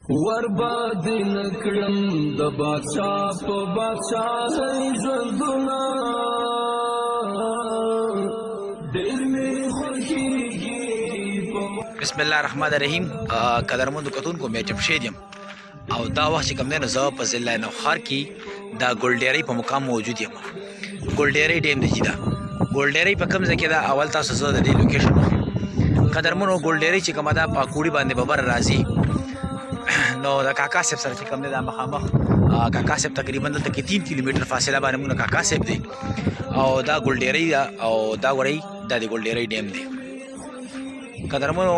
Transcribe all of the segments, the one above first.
ورباد نکړم د بادشاہ په بادشاہۍ ژوندونه ډېر مې خوښېږي. بسم الله الرحمن الرحیم. قدرمندو کتونکو مې جمشید یم او دا وخت چې کوم دی نو زه په ضلع نوښار کې دا ګلډیرۍ په مقام موجود یم. ګلډیرۍ ډیم دی چې دا ګلډیرۍ په کوم ځای کې ده، اول تاسو زه د دې لوکیشن وښیم. قدرمنو ګلډیرۍ چې کومه ده پاکوړي باندې ببر راځي نو د کاکا صاحب سره چې کوم دی دا مخامخ کاکا صاحب تقریبا دلته کې 3 کیلومتر فاصله باندې موږ کاکا صاحب دی او دا ګلډیرۍ ده او دا ورای دا د ګلډیرۍ ډیم دی. قدرمنو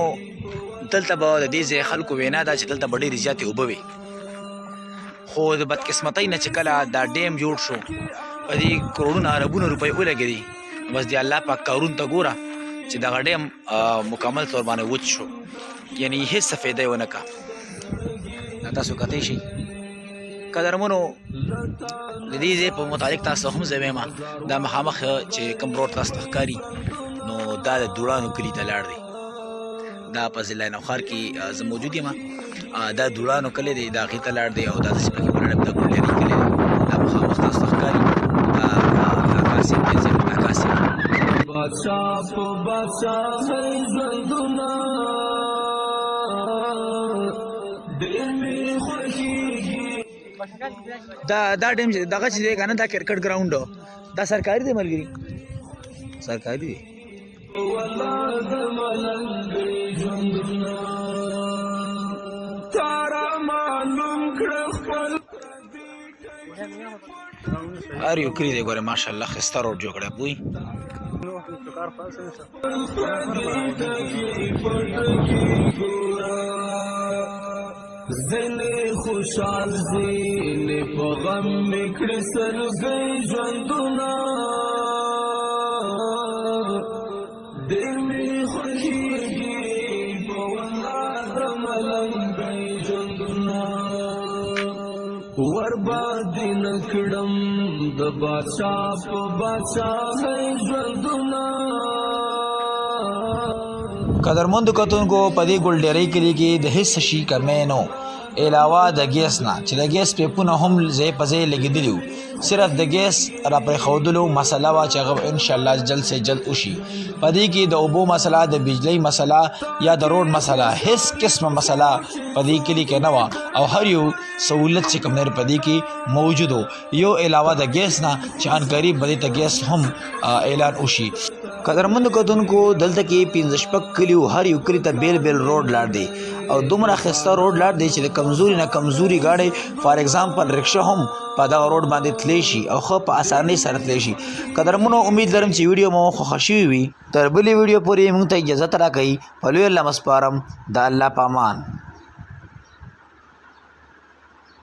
دلته به د دې ځای خلکو وینا ده چې دلته به ډېرې زیاتې اوبه وي، خو د بدقسمتۍ نه چې کله دا ډیم جوړ شو په دې کروڑونه اربونه روپۍ ولګېدې، بس د الله پاک کارون ته ګوره چې دغه ډیم مکمل طور باندې وچ شو، یعنې هېڅ څه فایده یې ونه کړه. تاسو کتی شئ. قدرمنو د دې ځای په متعلق تاسو هم زه وایم دا مخامخ چې کوم روډ تاسو ته ښکاري نو دا د دوړانو کلي ته لاړ دی. دا په ضلع نوښار کې زه موجود یم. دا دوړانو کلی دی، دا هغې ته لاړ دی او دا چې پکې ولاړ یم دا ګلډیرۍ کلی دی. دا مخامخ تاسو ته ښکاري دا کاکا صاحب دی، زه کاکا صاحب. بادشاہ په بادشاہۍ ژوندونه ډېر مې خوښېږي. دا ډیم دغه چې دی که نه دا کرکټ ګراونډ دا سرکاري دی ملګري، سرکاري دی. والله د ملنګۍ ژوندونه تا را معلوم کړه خپل هر یو کلي دی ګوره ماشاءالله ښایسته روډ جوړ کړی بوی. زنې خوشحال زینې په غم مې کړې سلګۍ ژوندونه ډېر مې خوښېږي په والله د ملنګۍ ژوندونه ورباندې نه کړم د بادشاہ په بادشاہۍ ژوندونه. قدرمندو کتونکو په دې ګلډیرۍ کلي کې د هېڅ شي کمی نه علاوه د ګیس نه چې د ګیس پیپونه هم ځای په ځای لګېدلي وو، صرف د ګیس را پرېښودلو مسله وه چې هغه انشاءالله جلد سے جلد وشي. په دې کې د اوبو مسله، د بجلۍ مسله یا د روډ مسله، هېڅ قسمه مسله په دې کلي کې نه وه او هر یو سہولت چې کوم دی په دې کې موجود و، یو علاوه د ګیس نه چې ان قریب به دې ته ګیس هم اعلان وشي. قدرمندو کتونکو دلته کې 15 کلیو هر یو کلي ته بیل بیل روډ لاړ دی او دومره ښایسته روډ لاړ دی چې د کمزوري نه کمزوري ګاډۍ فار ایگزامپل رکشه هم په دغه روډ باندې تلی شي او ښه په اسانۍ سره تلی شي. قدرمنو امید لرم چې ویډیو مو خوښه شوې وي. تر بلې ویډیو پورې موږ ته اجازت راکوئ. په لوی الله مسپارم، د الله په امان.